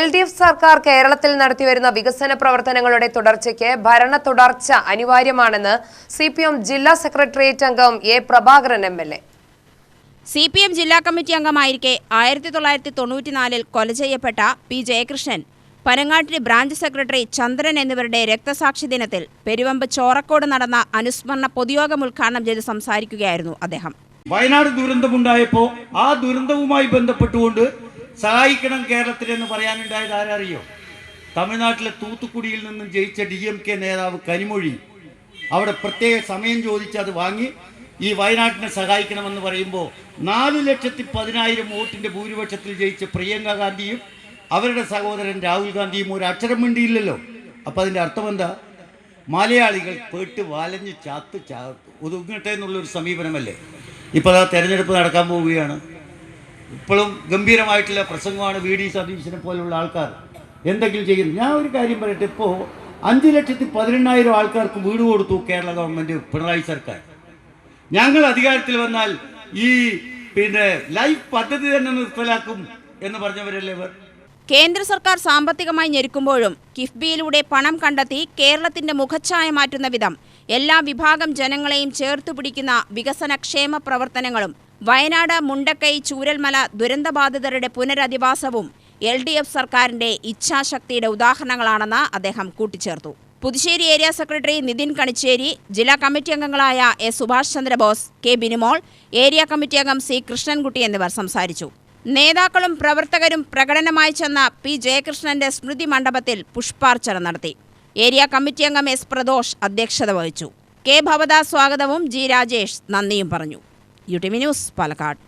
LDF സർക്കാർ കേരളത്തിൽ നടത്തിവരുന്ന വികസന പ്രവർത്തനങ്ങളുടെ തുടർച്ചയ്ക്ക് ഭരണ തുടർച്ച അനിവാര്യമാണെന്ന് CPM ജില്ലാ സെക്രട്ടേറിയറ്റ് അംഗം എ പ്രഭാകരൻ MLA. CPM ജില്ലാ കമ്മിറ്റി അംഗമായിരിക്കെ 1994 കൊല ചെയ്യപ്പെട്ട P. Jayakrishnan, Panangattiri branch secretary Chandran എന്നിവരുടെ രക്തസാക്ഷി ദിനത്തിൽ പെരുവമ്പ് ചോറക്കോട് നടന്ന അനുസ്മരണ പൊതുയോഗം ഉദ്ഘാടനം ചെയ്ത് സംസാരിക്കുകയായിരുന്നു അദ്ദേഹം. വയനാട് ദുരന്തമുണ്ടായപ്പോൾ ആ ദുരന്തവുമായി ബന്ധപ്പെട്ടുകൊണ്ട് സഹായിക്കണം കേരളത്തിലെന്ന് പറയാനുണ്ടായത് ആരറിയോ? തമിഴ്നാട്ടിലെ തൂത്തുക്കുടിയിൽ നിന്നും ജയിച്ച DMK നേതാവ് കനിമൊഴി അവിടെ പ്രത്യേക സമയം ചോദിച്ച് അത് വാങ്ങി ഈ വയനാട്ടിനെ സഹായിക്കണമെന്ന് പറയുമ്പോൾ 4,10,000 വോട്ടിൻ്റെ ഭൂരിപക്ഷത്തിൽ ജയിച്ച പ്രിയങ്ക ഗാന്ധിയും അവരുടെ സഹോദരൻ രാഹുൽ ഗാന്ധിയും ഒരു അക്ഷരം മിണ്ടിയില്ലല്ലോ. അപ്പം അതിൻ്റെ അർത്ഥം എന്താ? മലയാളികൾ പേട്ട് വലഞ്ഞ് ഒതുങ്ങട്ടെ എന്നുള്ളൊരു സമീപനമല്ലേ? ഇപ്പോൾ ആ തെരഞ്ഞെടുപ്പ് നടക്കാൻ പോവുകയാണ്. ഇപ്പോഴും ഗംഭീരമായിട്ടുള്ള പ്രസംഗമാണ് VD സതീശനെ പോലുള്ള ആൾക്കാർ എന്തെങ്കിലും ചെയ്യുന്നു. ഞാൻ ഒരു കാര്യം പറയട്ടെ, ഇപ്പോൾ 5,18,000 ആൾക്കാർക്ക് വീട് കൊടുത്തു കേരള ഗവൺമെൻറ്, പിണറായി സർക്കാർ. ഞങ്ങൾ അധികാരത്തിൽ വന്നാൽ ഈ ലൈഫ് പദ്ധതി തന്നെ നിർത്തലാക്കും എന്ന് പറഞ്ഞവരല്ലേ ഇവർ. കേന്ദ്ര സർക്കാർ സാമ്പത്തികമായി ഞെരുക്കുമ്പോഴും കിഫ്ബിയിലൂടെ പണം കണ്ടെത്തി കേരളത്തിന്റെ മുഖച്ഛായ മാറ്റുന്ന വിധം എല്ലാ വിഭാഗം ജനങ്ങളെയും ചേർത്തുപിടിക്കുന്ന വികസന ക്ഷേമ പ്രവർത്തനങ്ങളും വയനാട്, മുണ്ടക്കൈ, ചൂരൽമല ദുരന്തബാധിതരുടെ പുനരധിവാസവും LDF സർക്കാരിന്റെ ഇച്ഛാശക്തിയുടെ ഉദാഹരണങ്ങളാണെന്ന് അദ്ദേഹം കൂട്ടിച്ചേർത്തു. പുതുശ്ശേരി ഏരിയ സെക്രട്ടറി നിതിൻ കണിച്ചേരി, ജില്ലാ കമ്മിറ്റി അംഗങ്ങളായ S. Subhash Chandrabose, K. Binimol, area committee അംഗം C. കൃഷ്ണൻകുട്ടി എന്നിവർ സംസാരിച്ചു. നേതാക്കളും പ്രവർത്തകരും പ്രകടനമായി ചെന്ന P. ജയകൃഷ്ണന്റെ സ്മൃതി മണ്ഡപത്തിൽ പുഷ്പാർച്ചന നടത്തി. ഏരിയ കമ്മിറ്റി അംഗം S. പ്രദോഷ് അധ്യക്ഷത വഹിച്ചു. K. ഭവദാസ് സ്വാഗതവും G. രാജേഷ് നന്ദിയും പറഞ്ഞു. UTV news, Palakkad.